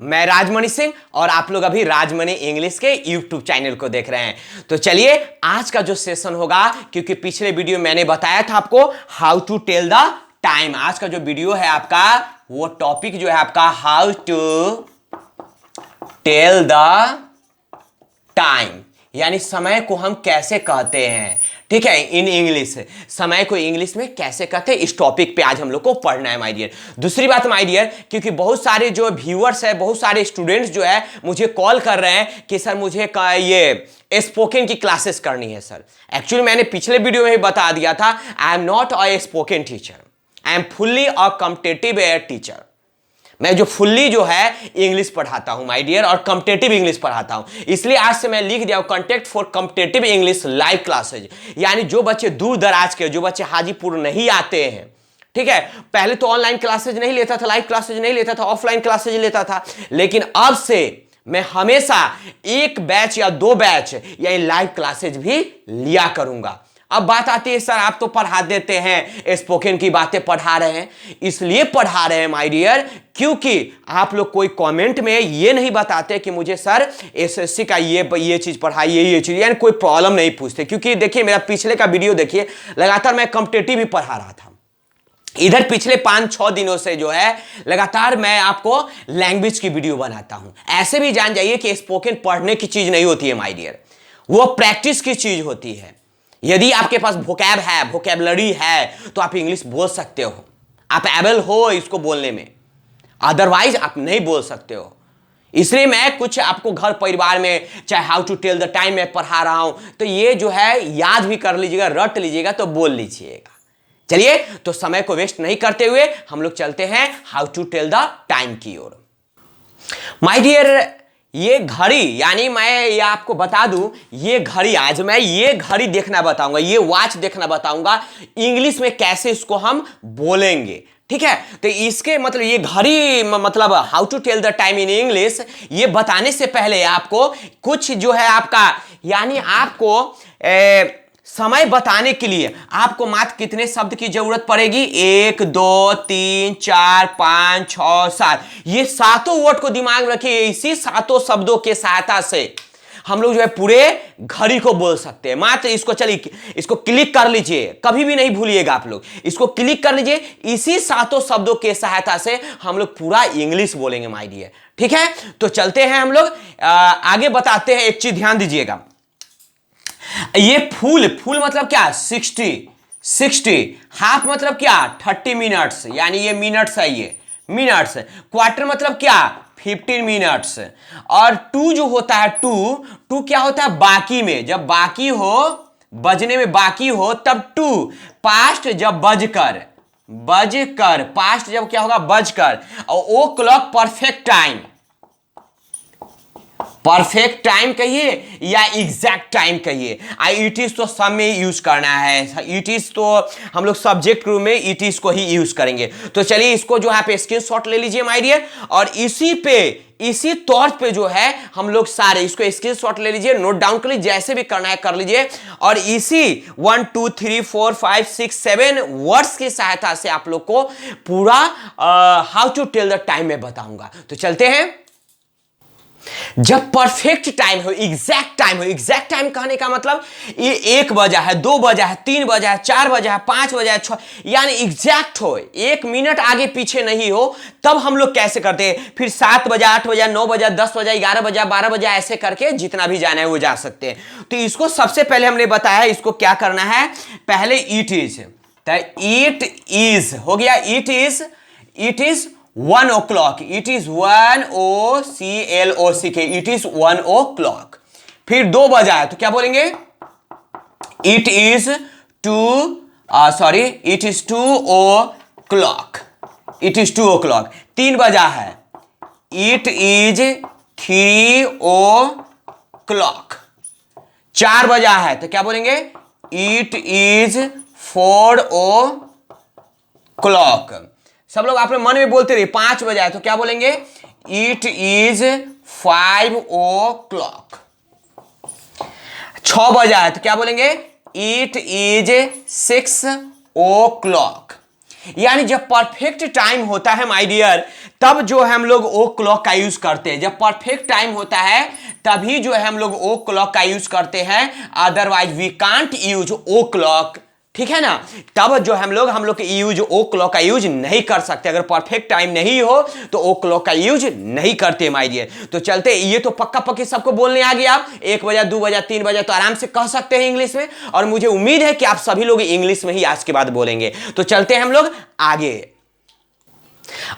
मैं राजमणि सिंह और आप लोग अभी राजमणि इंग्लिश के यूट्यूब चैनल को देख रहे हैं। तो चलिए आज का जो सेशन होगा, क्योंकि पिछले वीडियो मैंने बताया था आपको how to tell the time. आज का जो वीडियो है आपका, वो टॉपिक जो है आपका how to tell the time, यानी समय को हम कैसे कहते हैं। ठीक है, इन इंग्लिश समय को इंग्लिश में कैसे कहते हैं, इस टॉपिक पे आज हम लोग को पढ़ना है माय डियर। दूसरी बात माय डियर, क्योंकि बहुत सारे जो व्यूअर्स है, बहुत सारे स्टूडेंट्स जो है मुझे कॉल कर रहे हैं कि सर मुझे ये स्पोकन की क्लासेस करनी है सर। एक्चुअली मैंने पिछले वीडियो में ही बता दिया था, I am not a spoken teacher, I am fully a competitive teacher. मैं जो फुल्ली जो है इंग्लिश पढ़ाता हूं माय डियर, और कॉम्पिटिटिव इंग्लिश पढ़ाता हूं। इसलिए आज से मैं लिख दिया contact for competitive English live classes, यानी जो बच्चे दूर दराज के, जो बच्चे हाजीपुर नहीं आते हैं, ठीक है, पहले तो ऑनलाइन क्लासेज नहीं लेता था, लाइव क्लासेज नहीं लेता था, ऑफलाइन क्लासेज लेता था, लेकिन अब से मैं हमेशा एक बैच या दो बैच या लाइव क्लासेज भी लिया करूंगा। अब बात आती है सर आप तो पढ़ा देते हैं, स्पोकन की बातें पढ़ा रहे हैं। इसलिए पढ़ा रहे हैं माय डियर, क्योंकि आप लोग कोई कमेंट में ये नहीं बताते कि मुझे सर एसएससी का ये चीज पढ़ाइए, ये चीज, यानी कोई प्रॉब्लम नहीं पूछते। क्योंकि देखिए मेरा पिछले का वीडियो देखिए, लगातार मैं कॉम्पिटिटिव ही पढ़ा रहा था। इधर पिछले 5-6 दिनों से जो है लगातार मैं आपको लैंग्वेज की वीडियो बनाता हूं। ऐसे भी जान जाइए कि स्पोकन पढ़ने की चीज नहीं होती है माय डियर, वो प्रैक्टिस की चीज होती है। यदि आपके पास वोकैब है, वोकैबलरी है, तो आप इंग्लिश बोल सकते हो, आप एबल हो इसको बोलने में, अदरवाइज आप नहीं बोल सकते हो। इसलिए मैं कुछ आपको घर परिवार में, चाहे how to tell the time में पढ़ा रहा हूं, तो ये जो है याद भी कर लीजिएगा, रट लीजिएगा, तो बोल लीजिएगा। चलिए, तो समय को वेस्ट नहीं करते हुए हम लोग चलते हैं how to tell the time की ओर। माय डियर, ये घड़ी, यानी मैं ये आपको बता दूं, ये घड़ी आज मैं ये घड़ी देखना बताऊंगा, ये वॉच देखना बताऊंगा इंग्लिश में कैसे इसको हम बोलेंगे। ठीक है, तो इसके मतलब ये घड़ी मतलब how to tell the time in English, ये बताने से पहले आपको कुछ जो है आपका, यानी आपको समय बताने के लिए आपको मात्र कितने शब्द की जरूरत पड़ेगी, 1 2 3 4 5 6 7, ये सातों वर्ड को दिमाग में रखिए। इसी सातों शब्दों के सहायता से हम लोग जो है पूरे घड़ी को बोल सकते हैं। मात्र इसको चलिए, इसको क्लिक कर लीजिए, कभी भी नहीं भूलिएगा आप लोग, इसको क्लिक कर लीजिए। इसी सातों शब्दों के सहायता से हम लोग पूरा इंग्लिश बोलेंगे माय डियर। ठीक है, तो चलते हैं हम लोग आगे बताते हैं। एक चीज ध्यान दीजिएगा, ये फुल मतलब क्या, 60। हाफ मतलब क्या, 30 मिनट्स, यानी ये मिनट्स है, ये मिनट्स। क्वार्टर मतलब क्या, 15 मिनट्स। और टू जो होता है, टू क्या होता है, बाकी में, जब बाकी हो, बजने में बाकी हो तब टू। पास्ट जब बजकर, पास्ट जब क्या होगा, बजकर। और o'clock perfect time, perfect time कहिए या एग्जैक्ट टाइम कहिए। इट इज तो सब में यूज करना है, इट इज तो हम लोग सब्जेक्ट ग्रुप में इट इज को ही यूज करेंगे। तो चलिए इसको जो है आप स्क्रीनशॉट ले लीजिए माय डियर, और इसी तौर पे जो है हम लोग सारे इसको स्क्रीनशॉट ले लीजिए, नोट डाउन कर लीजिए, जैसे भी करना है कर लीजिए। और इसी 1 2 3 4 5 6 7 वर्ड्स की सहायता से आप लोग को पूरा how to tell the time में बताऊंगा। तो चलते हैं। जब परफेक्ट टाइम हो, एग्जैक्ट टाइम हो, एग्जैक्ट टाइम कहने का मतलब ये 1 बजा है, 2 बजा है, 3 बजा है, 4 बजा है, 5 बजा है, 6, यानी एग्जैक्ट हो, 1 मिनट आगे पीछे नहीं हो, तब हम लोग कैसे करते हैं। फिर 7 बजा, 8 बजा, 9 बजा, 10 बजा, 11 बजा, 12 बजा, ऐसे करके जितना भी जाना है वो जा सकते हैं। तो इसको सबसे पहले हमने बताया इसको क्या करना है, पहले इट इज, तो इट इज हो गया, it is 1 o'clock, it is 1 OCLOCK, it is 1 o'clock। फिर 2 बजा है तो क्या बोलेंगे, it is 2 o'clock, it is 2 o'clock। 3 बजा है, इट इज 3 o'clock। 4 बजा है तो क्या बोलेंगे, इट इज 4 o'clock। सब लोग अपने मन में बोलते रहिए। 5 बजा है तो क्या बोलेंगे, इट इज 5 o'clock। 6 बजा है तो क्या बोलेंगे, इट इज 6 o'clock। यानी जब परफेक्ट टाइम होता है माय डियर, तब जो है हम लोग ओ क्लॉक का यूज करते हैं। जब परफेक्ट टाइम होता है तभी जो है हम लोग ओ क्लॉक का यूज करते हैं, otherwise we can't use o'clock, ठीक है ना। तब जो हम लोग यूज ओ क्लॉक का यूज नहीं कर सकते। अगर परफेक्ट टाइम नहीं हो तो ओ क्लॉक का यूज नहीं करते माय डियर। तो चलते, ये तो पक्का पक्की सबको बोलने आ गया। आप 1 बजा, 2 बजा, 3 बजा तो आराम से कह सकते हैं इंग्लिश में, और मुझे उम्मीद है कि आप सभी लोग इंग्लिश में ही आज के बाद बोलेंगे। तो चलते हैं हम लोग आगे।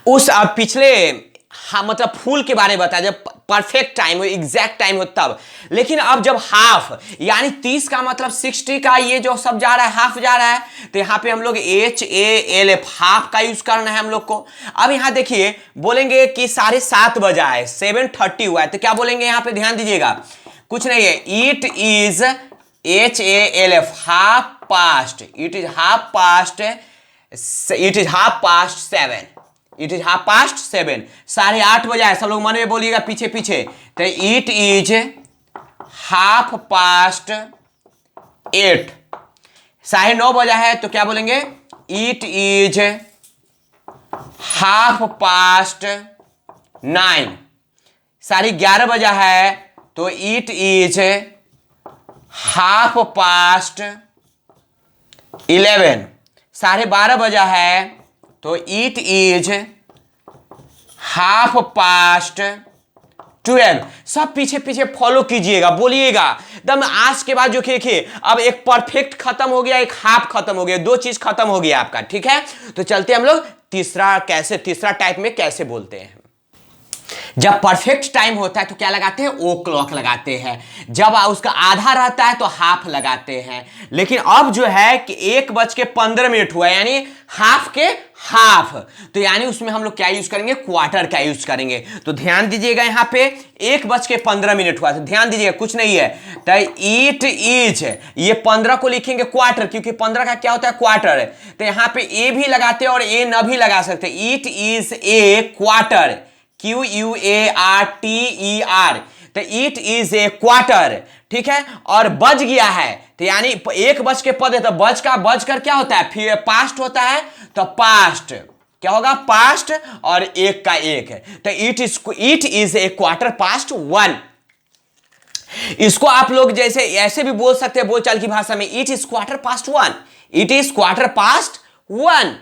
उस पिछले, हाँ मतलब फुल के बारे में बताया, जब परफेक्ट टाइम हो, एग्जैक्ट टाइम हो तब। लेकिन अब जब हाफ, यानी 30 का मतलब 60 का ये जो सब जा रहा है, हाफ जा रहा है, तो यहां पे हम लोग HALF हाफ का यूज करना है हम लोग को। अब यहां देखिए, बोलेंगे कि 7:30 बजा है, 7:30 हुआ है, तो क्या बोलेंगे यहां पे, ध्यान दीजिएगा, कुछ नहीं है, it is HALF half past, it is half past, it is half past 7, it is half past 7, 8:30 बजा है, सब लोग मन में बोलिएगा पीछे पीछे, तो इट इज हाफ पास्ट 8, 9:30 बजा है, तो क्या बोलेंगे, इट इज हाफ पास्ट 9, 11:30 बजा है, तो इट इज हाफ पास्ट 11, 12:30 बजा है, तो इट इज हाफ पास्ट 12। सब पीछे पीछे फॉलो कीजिएगा, बोलिएगा एकदम। आज के बाद जो देखिए, अब एक परफेक्ट खत्म हो गया, एक हाफ खत्म हो गया, 2 चीज खत्म हो गया आपका, ठीक है। तो चलते हम लोग तीसरा टाइप में कैसे बोलते हैं। जब परफेक्ट टाइम होता है तो क्या लगाते हैं, ओ क्लॉक लगाते हैं। जब उसका आधा रहता है तो हाफ लगाते हैं। लेकिन अब जो है कि 1:15 हुआ, यानी हाफ के हाफ, तो यानी उसमें हम लोग क्या यूज करेंगे, क्वार्टर का यूज करेंगे। तो ध्यान दीजिएगा, यहां पे 1:15 हुआ, तो ध्यान दीजिएगा, कुछ नहीं है, तो इट इज, ये 15 को लिखेंगे क्वार्टर, क्योंकि 15 का क्या होता है, क्वार्टर। तो यहां पे ए भी लगाते और ए न भी लगा सकते, it is a quarter, QUARTER, तो इट इज ए क्वार्टर, ठीक है। और बज गया है, तो यानी 1 बज के पद है, तो बजकर क्या होता है, फिर पास्ट होता है, तो पास्ट क्या होगा, पास्ट, और 1 का 1 है, तो it is a quarter past 1। इसको आप लोग जैसे ऐसे भी बोल सकते हैं बोलचाल की भाषा में, it is quarter past 1, it is quarter past 1,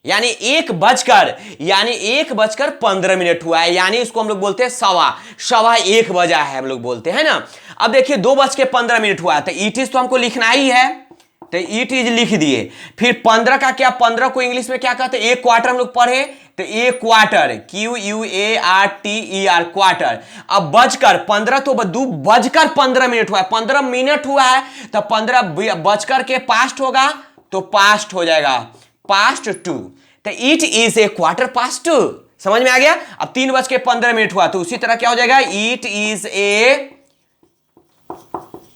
यानी 1:15 हुआ है, यानी इसको हम लोग बोलते हैं सवा 1 बजा है, हम लोग बोलते हैं ना। अब देखिए 2:15 हुआ है, तो इट इज तो हमको लिखना ही है, तो इट इज लिख दिए। फिर 15 का क्या, 15 को इंग्लिश में क्या कहते हैं, एक क्वार्टर हम लोग पढ़े, तो ए क्वार्टर, QUARTER क्वार्टर। अब बजकर 15 तो 2:15 हुआ है, 15 मिनट हुआ है, तो 15 बजकर के पास्ट होगा, तो पास्ट हो जाएगा पास्ट 2, तो it is a quarter past 2। समझ में आ गया। अब 3:15 हुआ, तो उसी तरह क्या हो जाएगा, it is a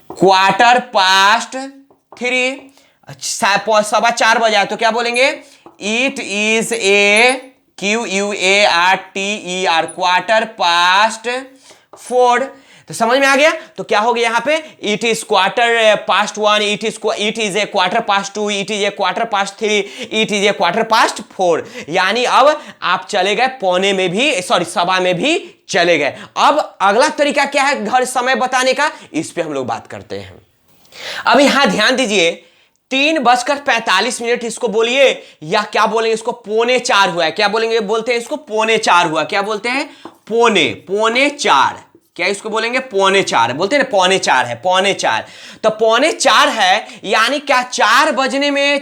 quarter past 3। 4:15 बजा, तो क्या बोलेंगे, it is A QUARTER quarter past 4। तो समझ में आ गया। तो क्या हो गया यहां पे, it is quarter past 1, it is a quarter past 2, it is a quarter past 3, it is a quarter past 4। यानी अब आप चले गए पौने में भी, सवा में भी चले गए। अब अगला तरीका क्या है घर समय बताने का, इस पे हम लोग बात करते हैं। अब यहां ध्यान दीजिए, 3:45 इसको बोलिए, या क्या बोलेंगे इसको, 3:45 हुआ है, क्या बोलेंगे, बोलते हैं इसको 3:45 हुआ, क्या बोलते हैं, पौने 4, क्या इसको बोलेंगे, 3:45, बोलते हैं ना 4:45 है, 4:45। तो 4:45 है, यानी क्या 4 बजने में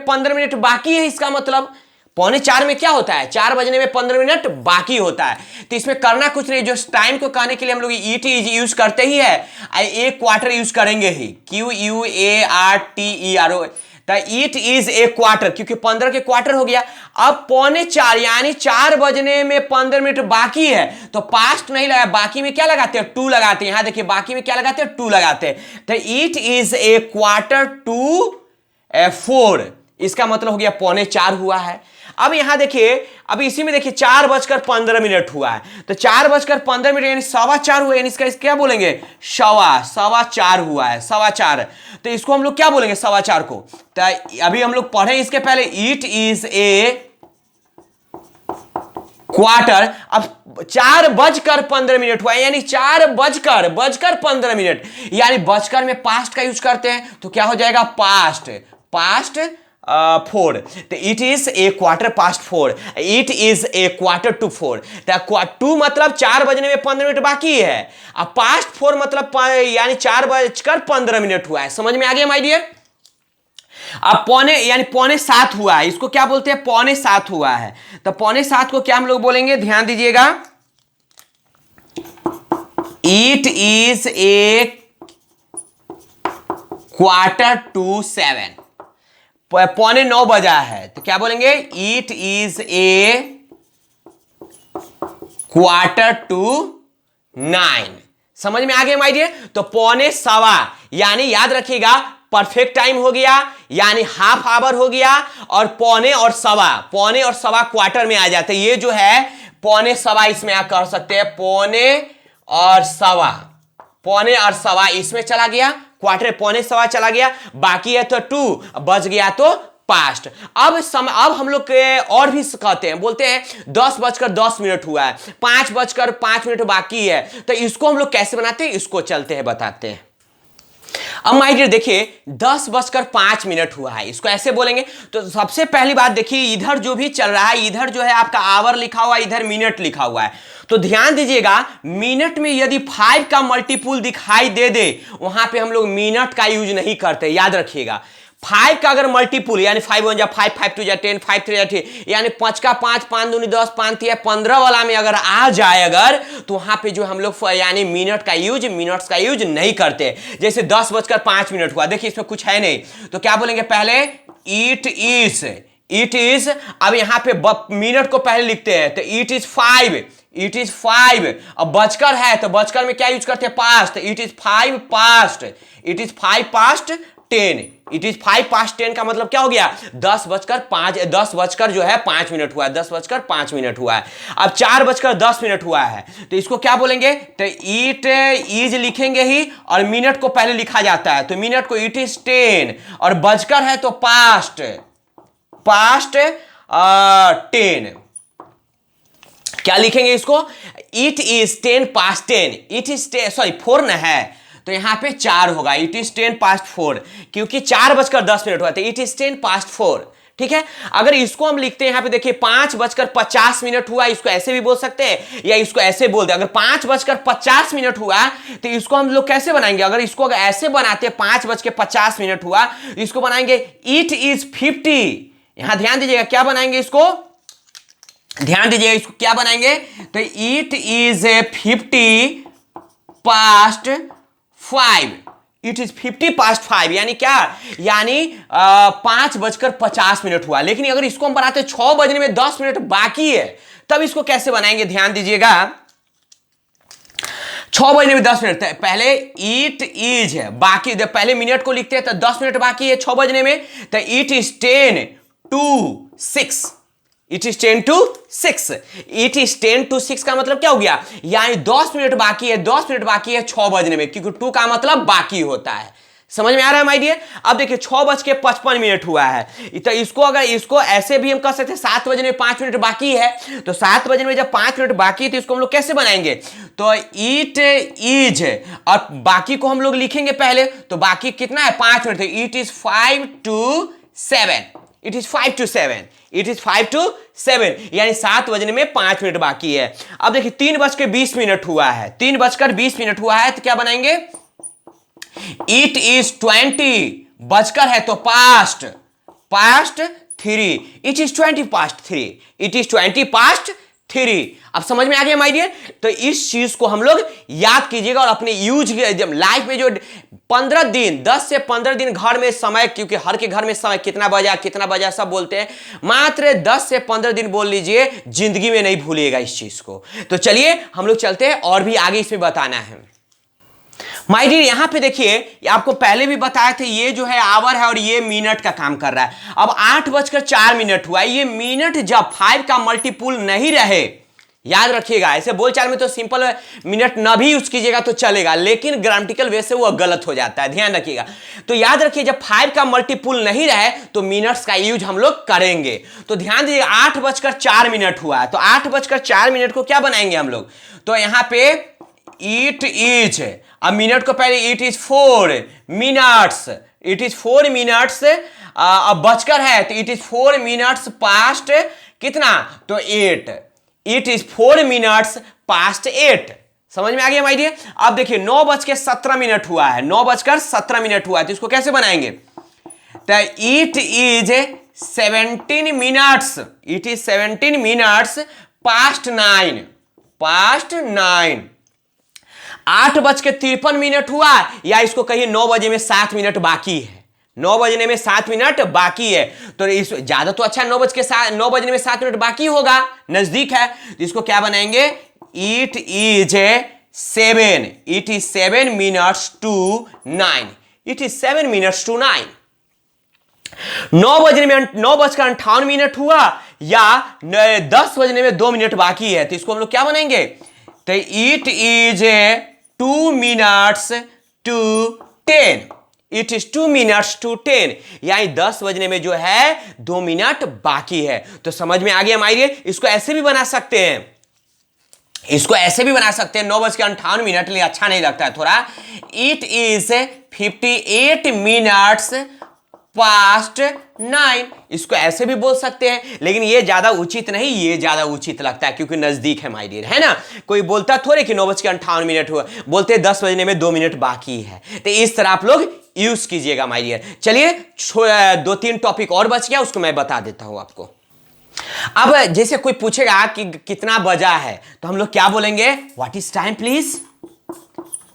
15 मिनट बाकी है। इसका मतलब 3:45 में क्या होता है, 4 बजने में 15 मिनट बाकी होता है। तो इसमें करना कुछ नहीं, जो टाइम को कहने के लिए हम लोग इट इज यूज करते ही है, एक क्वार्टर यूज करेंगे ही, QUARTER, तो इट इज ए क्वार्टर, क्योंकि 15 के क्वार्टर हो गया। अब 3:45 यानी 4 बजने में 15 मिनट बाकी है, तो पास्ट नहीं लगा, बाकी में क्या लगाते हैं, 2 लगाते हैं। यहां देखिए बाकी में क्या लगाते हैं, 2 लगाते हैं। तो it is a quarter to 4, इसका मतलब हो गया 3:45 हुआ है। अब यहां देखिए, अभी इसी में देखिए 4:15 हुआ है, तो 4:15 यानी 4:15 हुआ, यानी इसका क्या बोलेंगे, 4:15 हुआ है, 4:15। तो इसको हम लोग क्या बोलेंगे 4:15 को, तो अभी हम लोग पढ़े इसके पहले, इट इज ए क्वार्टर। अब 4:15 हुआ, यानी 4:15 यानी बजकर में पास्ट का यूज करते हैं, तो क्या हो जाएगा, पास्ट 4। तो it is a quarter past 4, it is a quarter to 4। To मतलब 4:15 बाकी है, अब पास्ट 4 मतलब यानी 4:15 हुआ है। समझ में आ गया माय डियर। अब पौने यानी 6:45 हुआ है, इसको क्या बोलते हैं, 6:45 हुआ है। तो 6:45 को क्या हम लोग बोलेंगे, ध्यान दीजिएगा, it is a quarter to 7, 8:45 बजा है, तो क्या बोलेंगे, it is a quarter to 9। समझ में आ गया माय डियर। तो 6:15 यानी याद रखिएगा परफेक्ट टाइम हो गया, यानी हाफ आवर हो गया, और पौने और सवा क्वार्टर में आ जाते हैं। ये जो है 6:15 इसमें आप कर सकते हैं, पौने और सवा इसमें चला गया, क्वार्टर 6:15 चला गया, बाकी है तो 2 बच गया तो पास्ट। अब हम लोग और भी कहते हैं, बोलते हैं 10:10 हुआ है, 5:05 बाकी है, तो इसको हम लोग कैसे बनाते हैं, इसको चलते हैं बताते हैं। अब माय डियर देखिए 10:05 हुआ है, इसको ऐसे बोलेंगे। तो सबसे पहली बात देखिए, इधर जो भी चल रहा है, इधर जो है आपका आवर लिखा हुआ है, इधर मिनट लिखा हुआ है। तो ध्यान दीजिएगा, मिनट में यदि 5 का मल्टीपुल दिखाई दे वहां पे हम लोग मिनट का यूज नहीं करते, याद रखिएगा। 5 का अगर मल्टीपुल यानी 5 1 जा 5, 5 2 जा 10, 5 3 जा 10, यानी 5 का 5, 5 दूनी 10, 5 3 15 वाला में अगर आ जाए अगर, तो वहां पे जो हम लोग यानी मिनट्स का यूज नहीं करते। जैसे 10:05 हुआ, देखिए इसमें कुछ है नहीं, तो क्या बोलेंगे, पहले इट इज। अब यहां पे मिनट को पहले लिखते हैं, तो इट इज 5। अब बजकर है, तो बजकर में क्या यूज करते हैं, past, it is 5 past 10। It is 5 past 10 का मतलब क्या हो गया, 10:05 जो है 5 मिनट हुआ है, 10:05 हुआ है। अब 4:10 हुआ है, तो इसको क्या बोलेंगे, तो इट इज लिखेंगे ही, और मिनट को पहले लिखा जाता है, तो मिनट को इट इज 10, और बजकर है तो पास्ट 10। क्या लिखेंगे इसको, it is 10 past 10, it is 4 न है, तो यहां पे 4 होगा, इट इज 10 पास्ट 4, क्योंकि 4:10 हुआ था, इट इज 10 पास्ट 4। ठीक है, अगर इसको हम लिखते हैं यहां पे देखिए 5:50 हुआ, इसको ऐसे भी बोल सकते हैं, या इसको ऐसे बोल दे। अगर 5:50 हुआ, तो इसको हम लोग कैसे बनाएंगे, अगर इसको अगर ऐसे बनाते 5:50 हुआ, इसको बनाएंगे इट इज 50। यहां ध्यान दीजिएगा, क्या बनाएंगे इसको, ध्यान दीजिएगा, इसको क्या बनाएंगे, तो it is 50 past 5, it is 50 past 5, यानी क्या, यानी 5:50 हुआ। लेकिन अगर इसको हम बनाते 6:10 बाकी है, तब इसको कैसे बनाएंगे, ध्यान दीजिएगा, 6:10 पहले इट इज है, बाकी पहले मिनट को लिखते हैं, तो 10 मिनट बाकी है 6 बजने में, तो it is 10 to 6, it is 10 to 6, it is 10 to 6 का मतलब क्या हो गया, यानी 10 मिनट बाकी है, 10 मिनट बाकी है 6 बजने में, क्योंकि 2 का मतलब बाकी होता है। समझ में आ रहा है माय डियर। अब देखिए 6:55 हुआ है, तो इसको अगर इसको ऐसे भी हम कह सकते हैं 7 बजने में 5 मिनट बाकी है, तो 7 बजने में जब 5 मिनट बाकी है, तो इसको हम लोग कैसे बनाएंगे, तो इट इज, और बाकी को हम लोग लिखेंगे पहले, तो बाकी कितना है 5 minute, it is 5 to 7, it is 5 to 7, it is 5 to 7, यानी 7 बजने में 5 मिनट बाकी है। अब देखिए 3:20 हुआ है, 3:20 हुआ है, तो क्या बनाएंगे, इट इज 20, बजकर है तो past 3, it is 20 past 3, it is 20 past 3। अब समझ में आ गया माय डियर। तो इस चीज को हम लोग याद कीजिएगा, और अपने यूज जब लाइफ में जो 15 दिन 10 से 15 दिन घर में समय, क्योंकि हर के घर में समय कितना बजा सब बोलते हैं, मात्र 10 से 15 दिन बोल लीजिए, जिंदगी में नहीं भूलिएगा इस चीज को। तो चलिए हम लोग चलते हैं, और भी आगे इसमें बताना है। माय डियर यहां पे देखिए, आपको पहले भी बताया था, ये जो है आवर है और ये मिनट का काम कर रहा है। अब 8:04 हुआ है, ये मिनट जब 5 का मल्टीपुल नहीं रहे, याद रखिएगा, ऐसे बोलचाल में तो सिंपल मिनट ना भी यूज कीजिएगा तो चलेगा, लेकिन ग्रामेटिकल वे से वो गलत हो जाता है, ध्यान रखिएगा। तो याद रखिए, जब 5 का मल्टीपुल नहीं रहे तो मिनट्स का यूज हम लोग करेंगे। तो ध्यान दीजिए, 8:04 हुआ है, तो 8:04 को क्या बनाएंगे हम लोग? तो यहां पे इट इज, अब मिनट को पहले it is 4 minutes, it is 4 minutes, अब बचकर है तो इट इज 4 मिनट्स पास्ट कितना? तो 8, इट इज 4 मिनट्स पास्ट 8। समझ में आ गया माय डियर? अब देखिए 9:17 हुआ है, 9:17 हुआ है, तो इसको कैसे बनाएंगे? तो it is 17 minutes, it is 17 minutes past 9, past 9। 8:53 हुआ, या इसको कहिए 9 बजे में 7 मिनट बाकी है, 9 बजने में 7 मिनट बाकी है। तो इस ज्यादा तो अच्छा 9 बजने में 7 मिनट बाकी होगा, नजदीक है, तो इसको क्या बनाएंगे? It is 7, it is 7 minutes to 9, it is 7 minutes to 9। 9:58 हुआ, या 10 बजने में 2 मिनट बाकी है, तो इसको हम लोग क्या बनाएंगे? तो it is 2 minutes to 10, it is 2 minutes to 10, यानी 10 बजने में जो है 2 मिनट बाकी है। तो समझ में आ गया माय डियर? इसको ऐसे भी बना सकते हैं, इसको ऐसे भी बना सकते हैं, 9:58, लिए अच्छा नहीं लगता है थोड़ा। इट इज 58 मिनट्स पास्ट 9, इसको ऐसे भी बोल सकते हैं, लेकिन ये ज्यादा उचित नहीं, ये ज्यादा उचित लगता है क्योंकि नजदीक है माय डियर, है ना। कोई बोलता थोड़े कि 9:58 हुआ, बोलते 10 बजने में 2 मिनट बाकी है। तो इस तरह आप लोग यूज कीजिएगा माय डियर। चलिए 2-3 टॉपिक और बच गया, उसको मैं बता देता हूं आपको। अब जैसे कोई पूछेगा कि कितना बजा है, तो हम लोग क्या बोलेंगे? What is time please?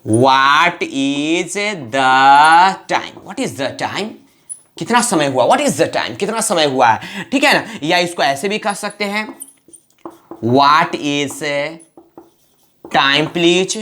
What is the time? What is the time? कितना समय हुआ? What is the time? कितना समय हुआ है, ठीक है ना। या इसको ऐसे भी कह सकते हैं, व्हाट इज टाइम प्लीज?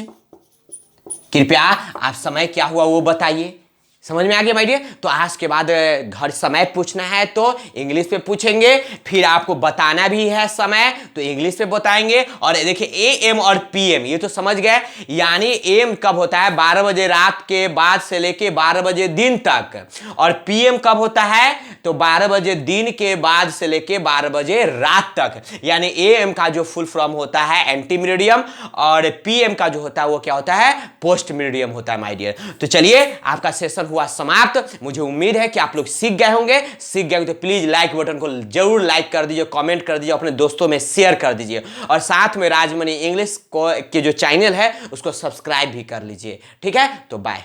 कृपया आप समय क्या हुआ वो बताइए। समझ में आ गया माय डियर? तो आज के बाद घर समय पूछना है तो इंग्लिश में पूछेंगे, फिर आपको बताना भी है समय तो इंग्लिश में बताएंगे। और देखिए एएम और पीएम ये तो समझ गए, यानी एम कब होता है? 12 बजे रात के बाद से लेके 12 बजे दिन तक, और पीएम कब होता है? तो 12 बजे दिन के बाद से लेके 12 बजे रात तक। यानी एएम का जो फुल फॉर्म होता है एंटी मीडियम, और पीएम का जो होता है वो क्या होता है? पोस्ट मीडियम होता है माय डियर। तो चलिए आपका सेशन हुआ समाप्त। मुझे उम्मीद है कि आप लोग सीख गए होंगे। सीख गए तो प्लीज लाइक बटन को जरूर लाइक कर दीजिए, कमेंट कर दीजिए, अपने दोस्तों में शेयर कर दीजिए, और साथ में राजमनी इंग्लिश के जो चैनल है उसको सब्सक्राइब भी कर लीजिए। ठीक है, तो बाय।